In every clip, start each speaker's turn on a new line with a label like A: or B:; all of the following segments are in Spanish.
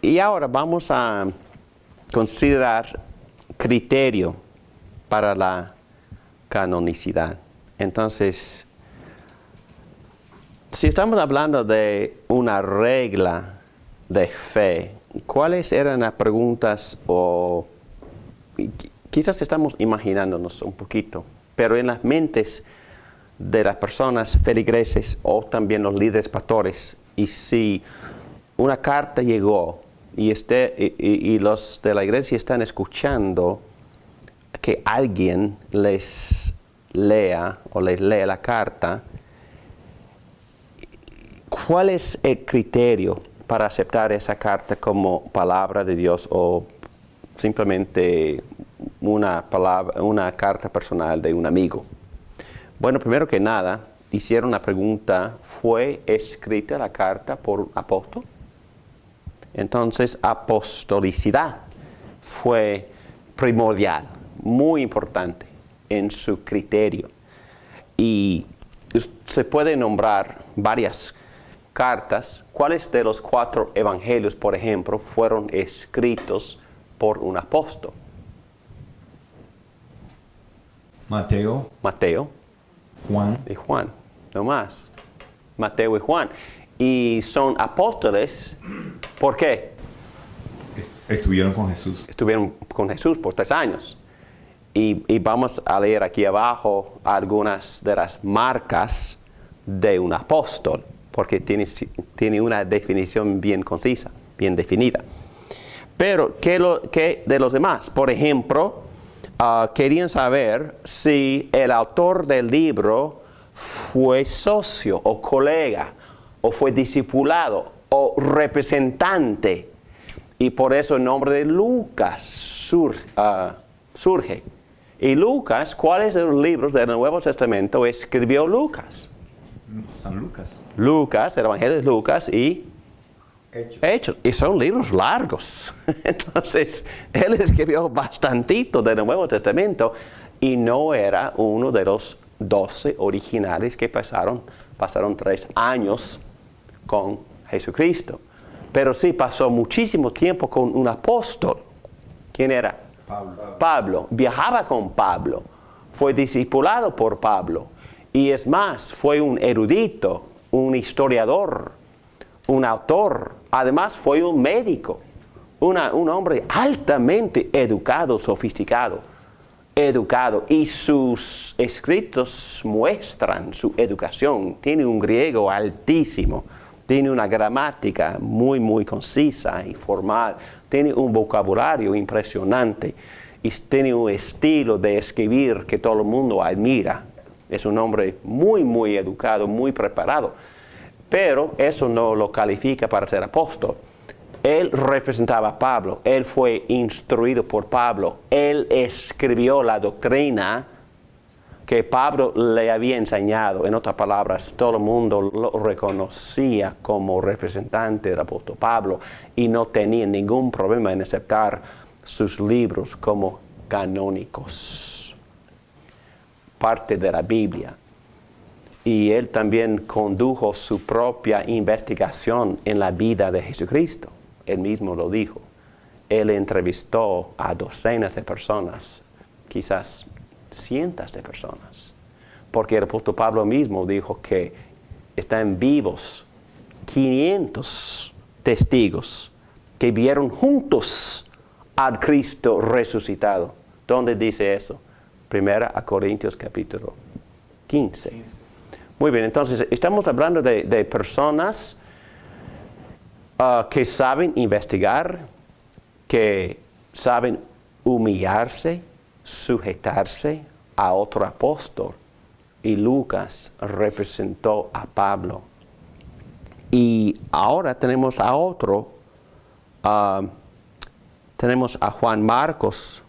A: Y ahora vamos a considerar criterio para la canonicidad. Entonces, si estamos hablando de una regla de fe, ¿cuáles eran las preguntas? O quizás estamos imaginándonos un poquito, pero en las mentes de las personas feligreses o también los líderes pastores, y si una carta llegó y los de la iglesia están escuchando que alguien les lea o les lee la carta, ¿cuál es el criterio para aceptar esa carta como palabra de Dios o simplemente una carta personal de un amigo? Bueno, primero que nada, hicieron la pregunta, ¿fue escrita la carta por un apóstol? Entonces, apostolicidad fue primordial, muy importante en su criterio. Y se puede nombrar varias cartas. ¿Cuáles de los 4 evangelios, por ejemplo, fueron escritos por un apóstol?
B: Mateo,
A: Juan
B: Juan
A: y Juan, no más. Mateo y Juan. Y son apóstoles, ¿por qué?
B: estuvieron con Jesús.
A: Estuvieron con Jesús por 3 años. Y vamos a leer aquí abajo algunas de las marcas de un apóstol, porque tiene una definición bien concisa, bien definida. Pero, ¿qué de los demás? Por ejemplo, querían saber si el autor del libro fue socio o colega, o fue discipulado, o representante. Y por eso el nombre de Lucas surge. Y Lucas, ¿cuáles de los libros del Nuevo Testamento escribió Lucas?
B: San Lucas.
A: Lucas, el Evangelio de Lucas y Hechos. Y son libros largos. Entonces, él escribió bastantito del Nuevo Testamento y no era uno de los 12 originales que pasaron 3 años con Jesucristo. Pero sí pasó muchísimo tiempo con un apóstol. ¿Quién era? Pablo. Viajaba con Pablo. Fue discipulado por Pablo. Y es más, fue un erudito, un historiador, un autor. Además, fue un médico. Un hombre altamente educado, sofisticado. Y sus escritos muestran su educación. Tiene un griego altísimo. Tiene una gramática muy, muy concisa y formal. Tiene un vocabulario impresionante. Y tiene un estilo de escribir que todo el mundo admira. Es un hombre muy, muy educado, muy preparado. Pero eso no lo califica para ser apóstol. Él representaba a Pablo. Él fue instruido por Pablo. Él escribió la doctrina que Pablo le había enseñado. En otras palabras, todo el mundo lo reconocía como representante del apóstol Pablo y no tenía ningún problema en aceptar sus libros como canónicos, parte de la Biblia. Y él también condujo su propia investigación en la vida de Jesucristo. Él mismo lo dijo. Él entrevistó a docenas de personas, quizás cientos de personas, porque el apóstol Pablo mismo dijo que están vivos 500 testigos que vieron juntos al Cristo resucitado. ¿Dónde dice eso? 1 Corintios capítulo 15. Muy bien, entonces estamos hablando de personas que saben investigar, que saben humillarse, sujetarse a otro apóstol. Y Lucas representó a Pablo. Y ahora tenemos a otro, tenemos a Juan Marcos,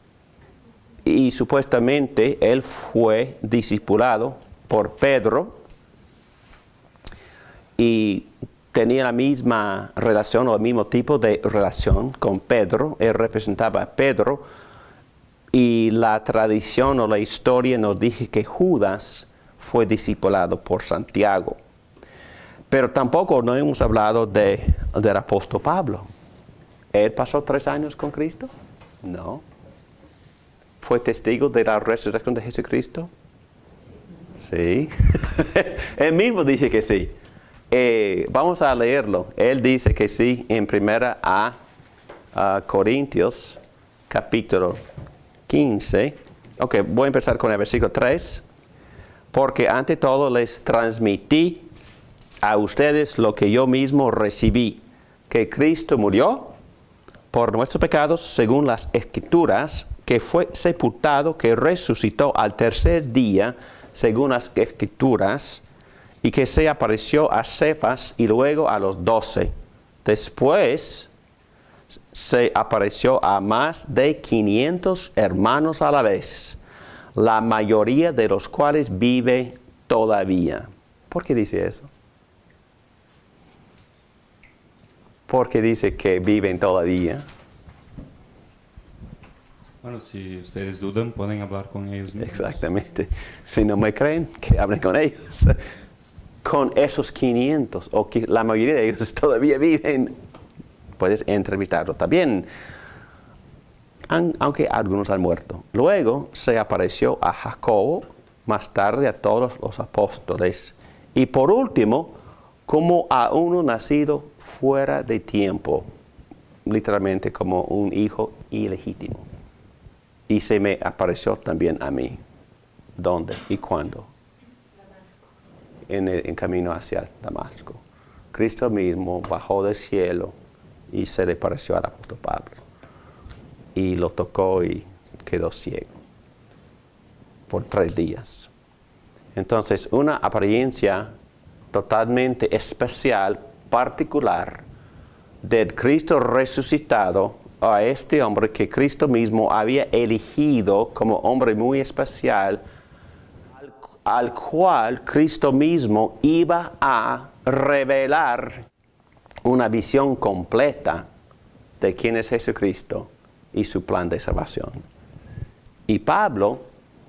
A: y supuestamente él fue discipulado por Pedro y tenía la misma relación o el mismo tipo de relación con Pedro. Él representaba a Pedro. Y la tradición o la historia nos dice que Judas fue discipulado por Santiago. Pero tampoco no hemos hablado del apóstol Pablo. ¿Él pasó 3 años con Cristo? No. ¿Fue testigo de la resurrección de Jesucristo? Sí. Él mismo dice que sí. Vamos a leerlo. Él dice que sí en 1 Corintios, capítulo 15. Ok, voy a empezar con el versículo 3. Porque ante todo les transmití a ustedes lo que yo mismo recibí, que Cristo murió por nuestros pecados según las Escrituras, que fue sepultado, que resucitó al tercer día según las Escrituras, y que se apareció a Cefas y luego a los 12. Después se apareció a más de 500 hermanos a la vez, la mayoría de los cuales vive todavía. ¿Por qué dice eso? Porque dice que viven todavía.
C: Bueno, si ustedes dudan, pueden hablar con ellos mismos.
A: Exactamente. Si no me creen, que hablen con ellos. Con esos 500, o que la mayoría de ellos todavía viven, puedes entrevistarlos también, aunque algunos han muerto. Luego se apareció a Jacobo, más tarde a todos los apóstoles, y por último, como a uno nacido fuera de tiempo, literalmente como un hijo ilegítimo. Y se me apareció también a mí. ¿Dónde y cuándo? En camino hacia Damasco. Cristo mismo bajó del cielo y se le apareció al apóstol Pablo. Y lo tocó y quedó ciego por 3 días. Entonces, una apariencia totalmente especial, particular, del Cristo resucitado a este hombre que Cristo mismo había elegido como hombre muy especial, al cual Cristo mismo iba a revelar una visión completa de quién es Jesucristo y su plan de salvación. Y Pablo,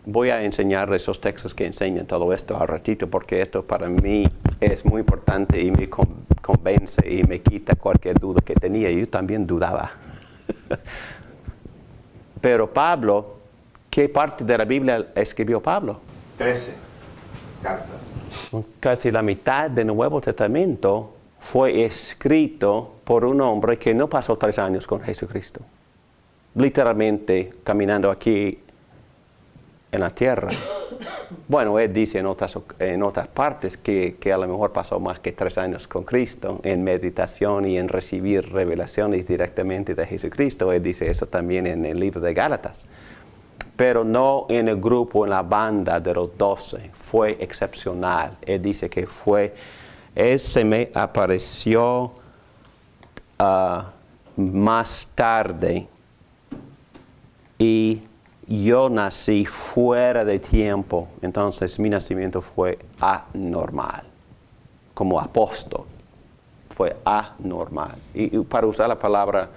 A: voy a enseñar esos textos que enseñan todo esto al ratito, porque esto para mí es muy importante y me convence y me quita cualquier duda que tenía. Yo también dudaba. Pero Pablo, ¿qué parte de la Biblia escribió Pablo?
B: 13 cartas.
A: Casi la mitad del Nuevo Testamento fue escrito por un hombre que no pasó 3 años con Jesucristo. Literalmente caminando aquí en la tierra. Bueno, él dice en otras partes que a lo mejor pasó más que 3 años con Cristo en meditación y en recibir revelaciones directamente de Jesucristo. Él dice eso también en el libro de Gálatas. Pero no en el grupo, en la banda de los 12. Fue excepcional. Él dice que él se me apareció más tarde y yo nací fuera de tiempo. Entonces mi nacimiento fue anormal. Como apóstol. Fue anormal. Y para usar la palabra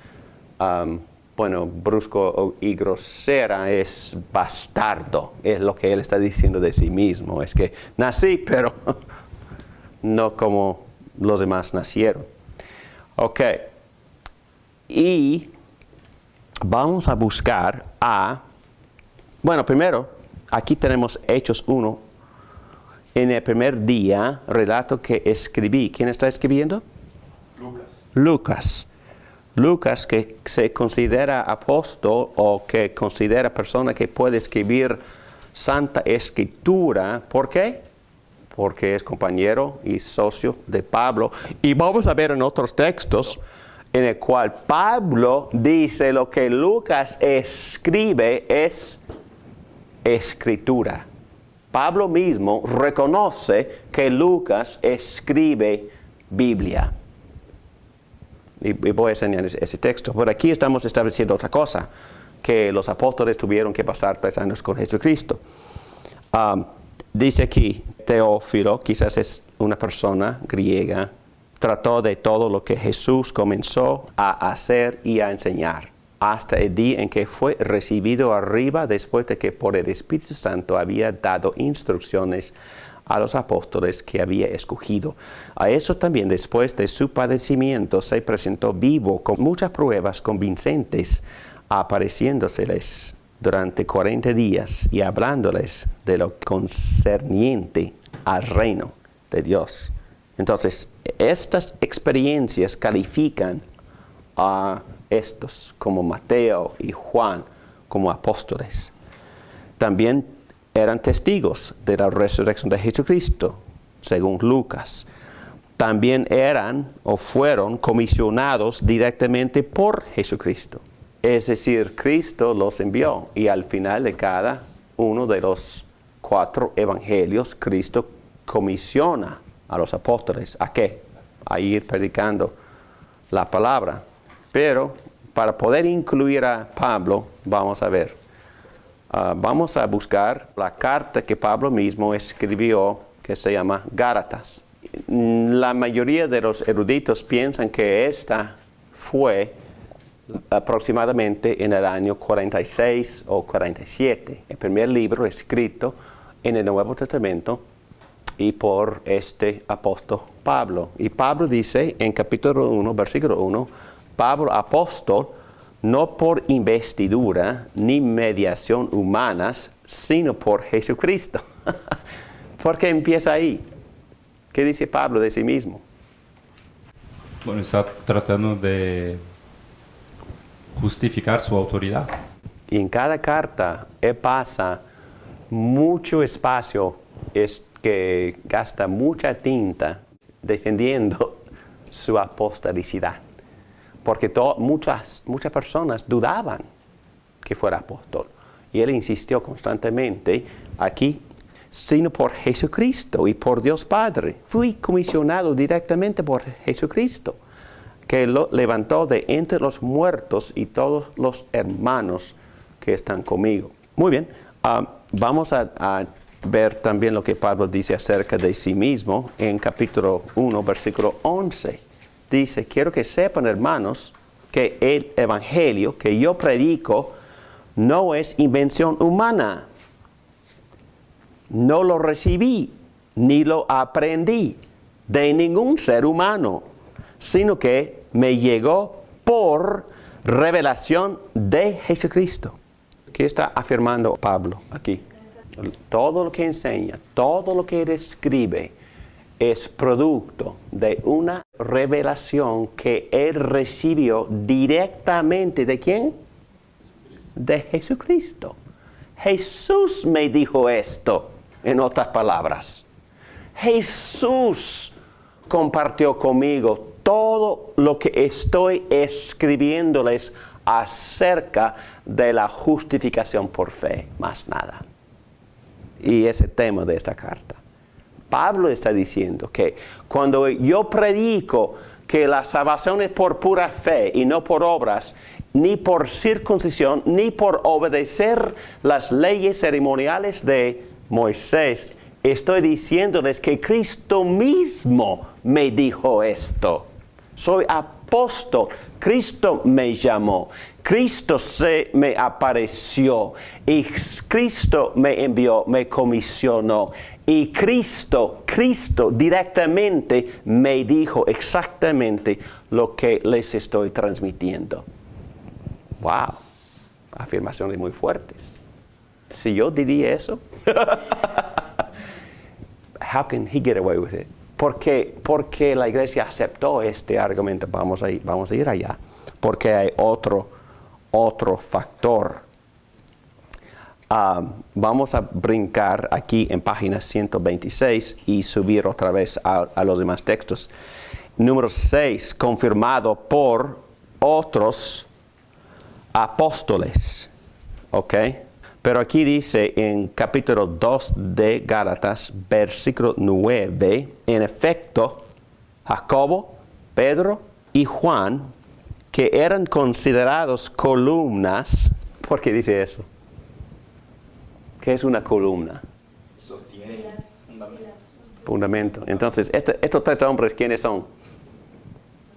A: brusco y grosera, es bastardo. Es lo que él está diciendo de sí mismo. Es que nací, pero no como los demás nacieron. Ok. Y vamos a buscar primero, aquí tenemos Hechos 1. En el primer día, relato que escribí. ¿Quién está escribiendo? Lucas, que se considera apóstol o que considera persona que puede escribir Santa Escritura. ¿Por qué? Porque es compañero y socio de Pablo. Y vamos a ver en otros textos en el cual Pablo dice lo que Lucas escribe es escritura. Pablo mismo reconoce que Lucas escribe Biblia. Y voy a enseñar ese texto. Por aquí estamos estableciendo otra cosa, que los apóstoles tuvieron que pasar 3 años con Jesucristo. Dice aquí, Teófilo, quizás es una persona griega, trató de todo lo que Jesús comenzó a hacer y a enseñar, hasta el día en que fue recibido arriba, después de que por el Espíritu Santo había dado instrucciones a los apóstoles que había escogido. A esos también, después de su padecimiento, se presentó vivo con muchas pruebas convincentes, apareciéndoseles durante 40 días y hablándoles de lo concerniente al reino de Dios. Entonces, estas experiencias califican a estos como Mateo y Juan como apóstoles. También eran testigos de la resurrección de Jesucristo, según Lucas. También eran o fueron comisionados directamente por Jesucristo. Es decir, Cristo los envió y al final de cada uno de los 4 evangelios, Cristo comisiona a los apóstoles. ¿A qué? A ir predicando la palabra. Pero para poder incluir a Pablo, vamos a ver. Vamos a buscar la carta que Pablo mismo escribió, que se llama Gálatas. La mayoría de los eruditos piensan que esta fue aproximadamente en el año 46 o 47. El primer libro escrito en el Nuevo Testamento y por este apóstol Pablo. Y Pablo dice en capítulo 1, versículo 1, Pablo, apóstol, no por investidura ni mediación humanas, sino por Jesucristo. ¿Por qué empieza ahí? ¿Qué dice Pablo de sí mismo?
C: Bueno, está tratando de justificar su autoridad.
A: Y en cada carta él pasa mucho espacio, es que gasta mucha tinta defendiendo su apostolicidad. Porque muchas personas dudaban que fuera apóstol. Y él insistió constantemente aquí, sino por Jesucristo y por Dios Padre. Fui comisionado directamente por Jesucristo, que lo levantó de entre los muertos y todos los hermanos que están conmigo. Muy bien, vamos a ver también lo que Pablo dice acerca de sí mismo en capítulo 1, versículo 11. Dice, quiero que sepan, hermanos, que el evangelio que yo predico no es invención humana. No lo recibí, ni lo aprendí de ningún ser humano, sino que me llegó por revelación de Jesucristo. ¿Qué está afirmando Pablo aquí? Todo lo que enseña, todo lo que él escribe, es producto de una revelación que él recibió directamente ¿de quién? De Jesucristo. Jesús me dijo esto, en otras palabras. Jesús compartió conmigo todo lo que estoy escribiéndoles acerca de la justificación por fe, más nada. Y ese es el tema de esta carta. Pablo está diciendo que cuando yo predico que la salvación es por pura fe y no por obras, ni por circuncisión, ni por obedecer las leyes ceremoniales de Moisés, estoy diciéndoles que Cristo mismo me dijo esto. Soy apóstol, Cristo me llamó, Cristo me apareció y Cristo me envió, me comisionó. Y Cristo directamente me dijo exactamente lo que les estoy transmitiendo. Wow, afirmaciones muy fuertes. Si yo diría eso, how can he get away with it? Porque la iglesia aceptó este argumento. Vamos a ir allá. Porque hay otro factor. Vamos a brincar aquí en página 126 y subir otra vez a los demás textos. Número 6, confirmado por otros apóstoles. ¿Ok? Pero aquí dice en capítulo 2 de Gálatas, versículo 9, en efecto, Jacobo, Pedro y Juan, que eran considerados columnas. ¿Por qué dice eso? ¿Qué es una columna?
B: Sostiene.
A: Fundamento. Entonces, estos 3 hombres, ¿quiénes son?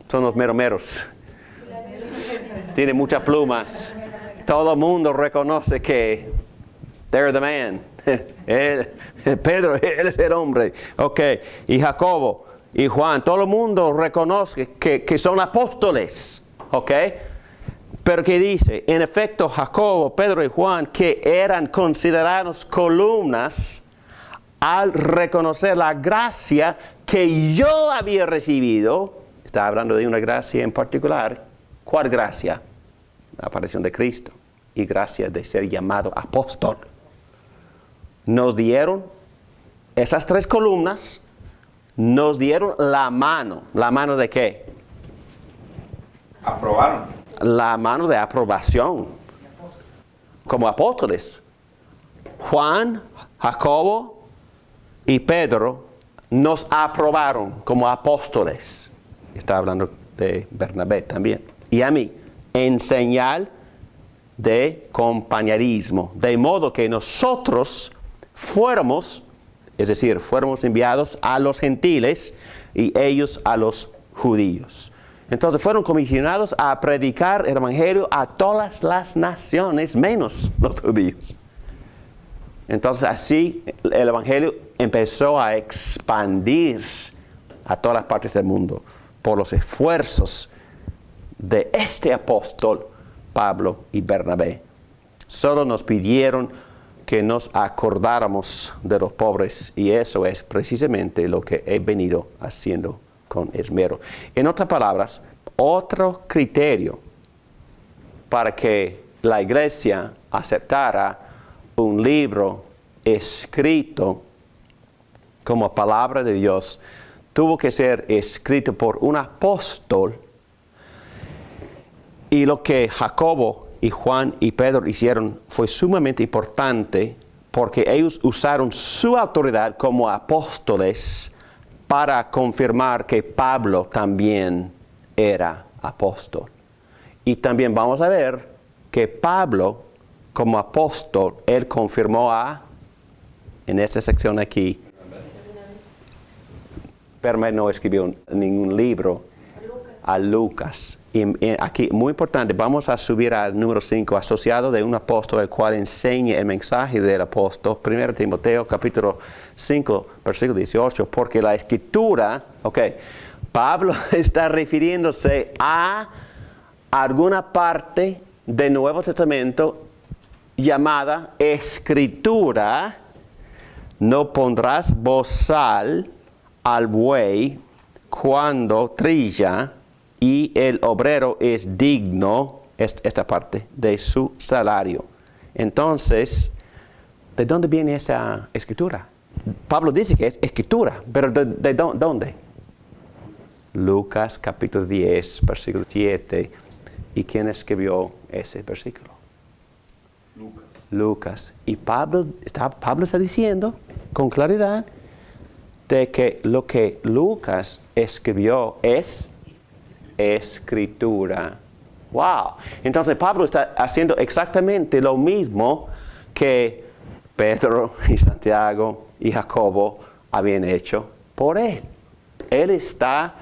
A: Son los meros. Tienen muchas plumas. Todo el mundo reconoce que they're the man. Pedro, él es el hombre. Ok, y Jacobo y Juan, todo el mundo reconoce que son apóstoles. Ok, pero que dice, en efecto, Jacobo, Pedro y Juan, que eran considerados columnas, al reconocer la gracia que yo había recibido, está hablando de una gracia en particular. ¿Cuál gracia? La aparición de Cristo y gracia de ser llamado apóstol. Nos dieron esas tres columnas, nos dieron la mano. ¿La mano de qué?
B: Aprobaron.
A: La mano de aprobación como apóstoles. Juan, Jacobo y Pedro nos aprobaron como apóstoles. Está hablando de Bernabé también. Y a mí, en señal de compañerismo. De modo que nosotros fuéramos, es decir, fuéramos enviados a los gentiles y ellos a los judíos. Entonces fueron comisionados a predicar el evangelio a todas las naciones, menos los judíos. Entonces así el evangelio empezó a expandir a todas las partes del mundo por los esfuerzos de este apóstol Pablo y Bernabé. Solo nos pidieron que nos acordáramos de los pobres, y eso es precisamente lo que he venido haciendo con esmero. En otras palabras, otro criterio para que la iglesia aceptara un libro escrito como palabra de Dios tuvo que ser escrito por un apóstol. Y lo que Jacobo y Juan y Pedro hicieron fue sumamente importante porque ellos usaron su autoridad como apóstoles para confirmar que Pablo también era apóstol. Y también vamos a ver que Pablo, como apóstol, él confirmó en esta sección aquí, Bernabé no escribió ningún libro, a Lucas. Y aquí, muy importante, vamos a subir al número 5, asociado de un apóstol, el cual enseña el mensaje del apóstol, 1 Timoteo, capítulo 5, versículo 18, porque la escritura, Pablo está refiriéndose a alguna parte del Nuevo Testamento llamada escritura. No pondrás bozal al buey cuando trilla, y el obrero es digno, esta parte, de su salario. Entonces, ¿de dónde viene esa escritura? Pablo dice que es escritura, pero ¿de dónde? Lucas capítulo 10, versículo 7. ¿Y quién escribió ese versículo? Lucas. Y Pablo está diciendo con claridad de que lo que Lucas escribió es escritura. ¡Wow! Entonces Pablo está haciendo exactamente lo mismo que Pedro y Santiago y Jacobo habían hecho por él. Él está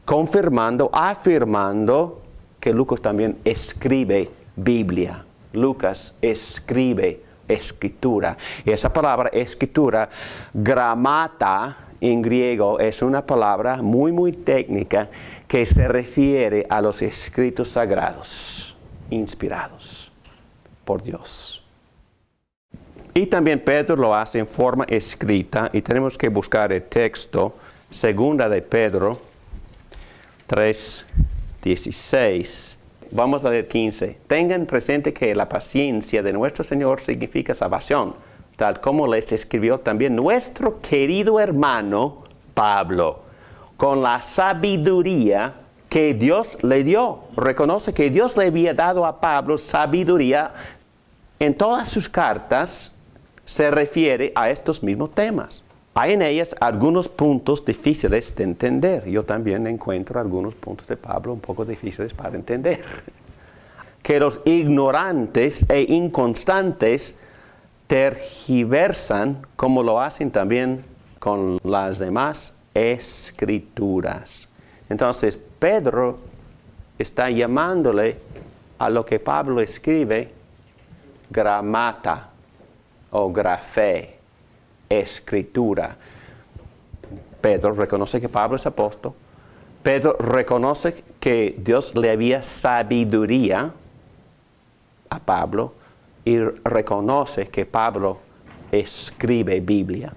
A: confirmando, afirmando que Lucas también escribe Biblia. Lucas escribe escritura. Y esa palabra escritura, gramata en griego, es una palabra muy, muy técnica que se refiere a los escritos sagrados, inspirados por Dios. Y también Pedro lo hace en forma escrita, y tenemos que buscar el texto, segunda de Pedro 3:16. Vamos a leer 15. Tengan presente que la paciencia de nuestro Señor significa salvación, tal como les escribió también nuestro querido hermano Pablo, con la sabiduría que Dios le dio. Reconoce que Dios le había dado a Pablo sabiduría. En todas sus cartas se refiere a estos mismos temas. Hay en ellas algunos puntos difíciles de entender. Yo también encuentro algunos puntos de Pablo un poco difíciles para entender. Que los ignorantes e inconstantes tergiversan, como lo hacen también con las demás escrituras. Entonces, Pedro está llamándole a lo que Pablo escribe gramata. o grafé, escritura. Pedro reconoce que Pablo es apóstol. Pedro reconoce que Dios le había sabiduría a Pablo y reconoce que Pablo escribe Biblia.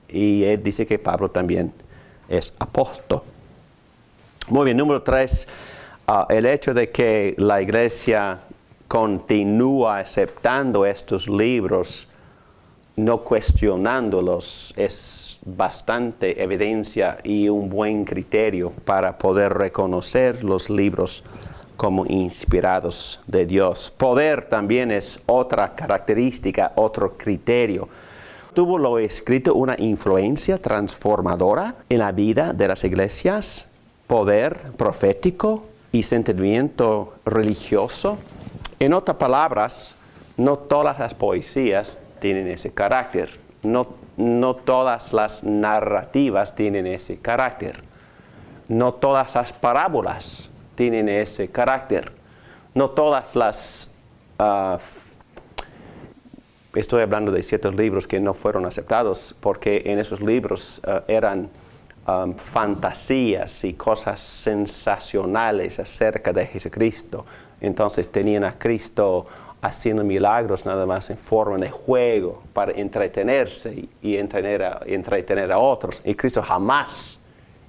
A: Y él dice que Pablo también es apóstol. Muy bien, número 3, el hecho de que la iglesia continúa aceptando estos libros, no cuestionándolos, es bastante evidencia y un buen criterio para poder reconocer los libros como inspirados de Dios. Poder también es otra característica, otro criterio. ¿Tuvo lo escrito una influencia transformadora en la vida de las iglesias? Poder profético y sentimiento religioso. En otras palabras, no todas las poesías tienen ese carácter. No todas las narrativas tienen ese carácter. No todas las parábolas tienen ese carácter. No todas las... estoy hablando de ciertos libros que no fueron aceptados porque en esos libros eran fantasías y cosas sensacionales acerca de Jesucristo. Entonces tenían a Cristo haciendo milagros nada más en forma de juego para entretenerse y entretener a otros. Y Cristo jamás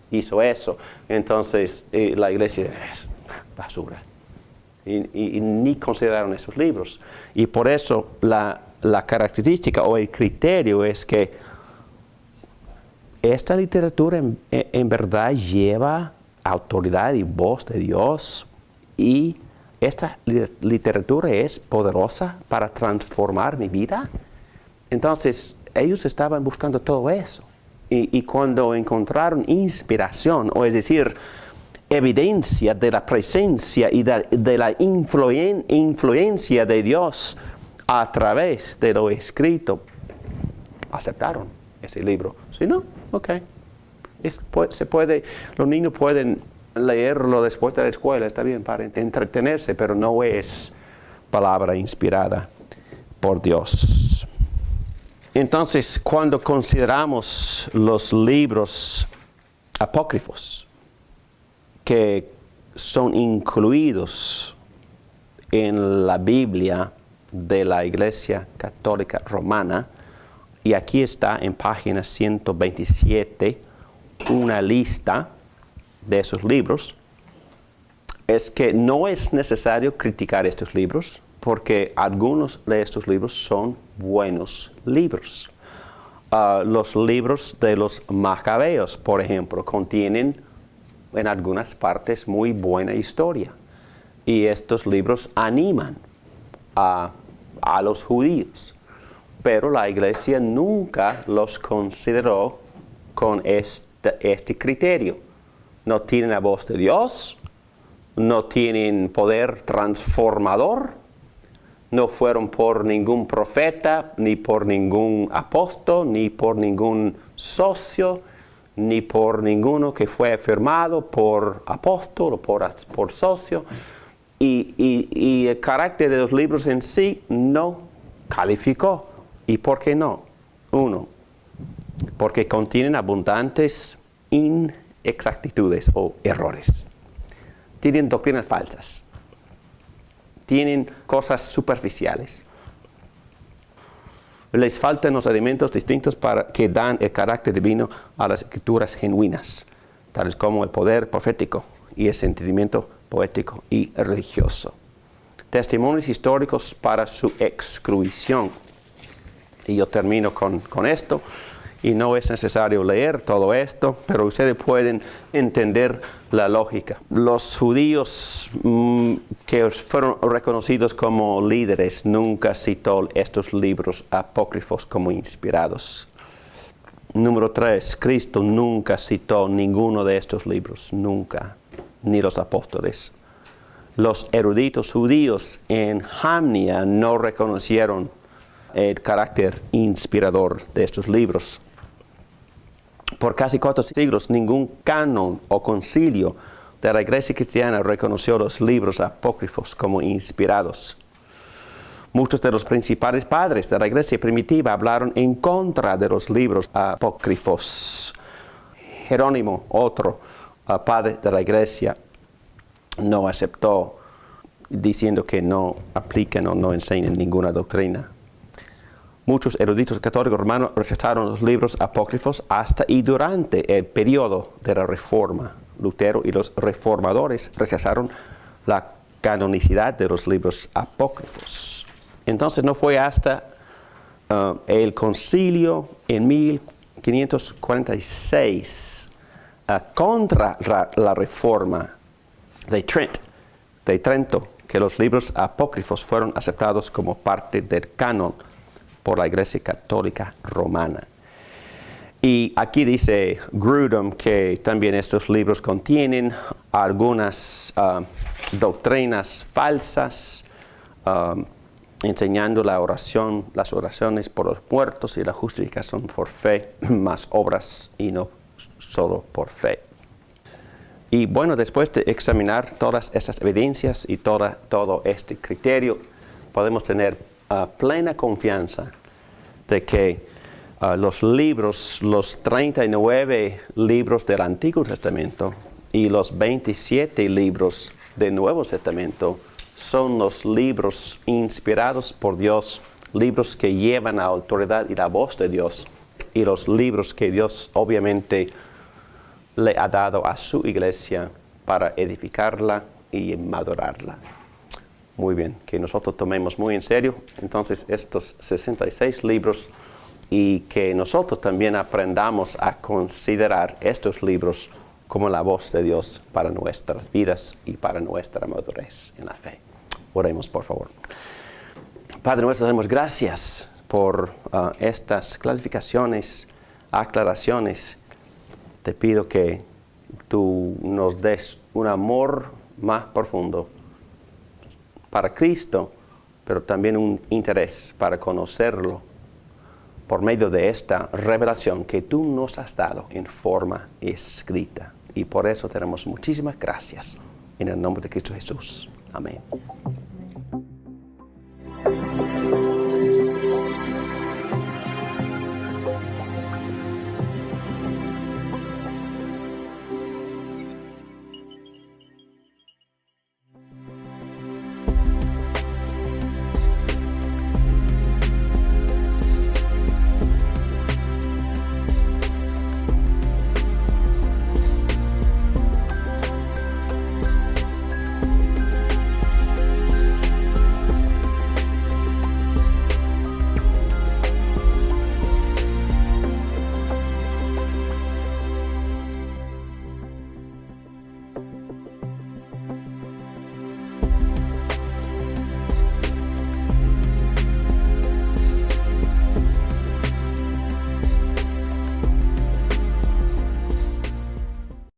A: hizo eso. Entonces la iglesia es basura. Y ni consideraron esos libros. Y por eso la característica o el criterio es que esta literatura en verdad lleva autoridad y voz de Dios, y esta literatura es poderosa para transformar mi vida. Entonces ellos estaban buscando todo eso, y cuando encontraron inspiración, o es decir, evidencia de la presencia y de la influencia de Dios a través de lo escrito, aceptaron ese libro. Si no, ok. Los niños pueden leerlo después de la escuela, está bien, para entretenerse, pero no es palabra inspirada por Dios. Entonces, cuando consideramos los libros apócrifos que son incluidos en la Biblia de la Iglesia Católica Romana, y aquí está en página 127 una lista de esos libros, es que no es necesario criticar estos libros, porque algunos de estos libros son buenos libros. Los libros de los Macabeos, por ejemplo, contienen en algunas partes muy buena historia, y estos libros animan a los judíos. Pero la iglesia nunca los consideró con este criterio. No tienen la voz de Dios, no tienen poder transformador, no fueron por ningún profeta, ni por ningún apóstol, ni por ningún socio, ni por ninguno que fue firmado por apóstol o por socio. Y el carácter de los libros en sí no calificó. ¿Y por qué no? 1, porque contienen abundantes inexactitudes o errores. Tienen doctrinas falsas. Tienen cosas superficiales. Les faltan los elementos distintos que dan el carácter divino a las escrituras genuinas, tales como el poder profético y el sentimiento poético y religioso. Testimonios históricos para su exclusión. Y yo termino con esto, y no es necesario leer todo esto, pero ustedes pueden entender la lógica. Los judíos que fueron reconocidos como líderes nunca citó estos libros apócrifos como inspirados. Número 3, Cristo nunca citó ninguno de estos libros, nunca, ni los apóstoles. Los eruditos judíos en Jamnia no reconocieron el carácter inspirador de estos libros. Por casi 4 siglos, ningún canon o concilio de la Iglesia cristiana reconoció los libros apócrifos como inspirados. Muchos de los principales padres de la iglesia primitiva hablaron en contra de los libros apócrifos. Jerónimo, otro padre de la iglesia, no aceptó, diciendo que no aplican o no enseñan ninguna doctrina. Muchos eruditos católicos romanos rechazaron los libros apócrifos hasta y durante el periodo de la Reforma. Lutero y los reformadores rechazaron la canonicidad de los libros apócrifos. Entonces no fue hasta el concilio en 1546 contra la Reforma de Trento que los libros apócrifos fueron aceptados como parte del canon por la Iglesia Católica Romana. Y aquí dice Grudem que también estos libros contienen algunas doctrinas falsas, enseñando las oraciones por los muertos y la justificación por fe, más obras y no solo por fe. Y bueno, después de examinar todas estas evidencias y todo este criterio, podemos tener plena confianza de que los 39 libros del Antiguo Testamento y los 27 libros del Nuevo Testamento son los libros inspirados por Dios, libros que llevan la autoridad y la voz de Dios, y los libros que Dios obviamente le ha dado a su iglesia para edificarla y madurarla. Muy bien, que nosotros tomemos muy en serio entonces estos 66 libros y que nosotros también aprendamos a considerar estos libros como la voz de Dios para nuestras vidas y para nuestra madurez en la fe. Oremos, por favor. Padre nuestro, damos gracias por estas clarificaciones, aclaraciones. Te pido que tú nos des un amor más profundo para Cristo, pero también un interés para conocerlo por medio de esta revelación que tú nos has dado en forma escrita. Y por eso tenemos muchísimas gracias. En el nombre de Cristo Jesús. Amén.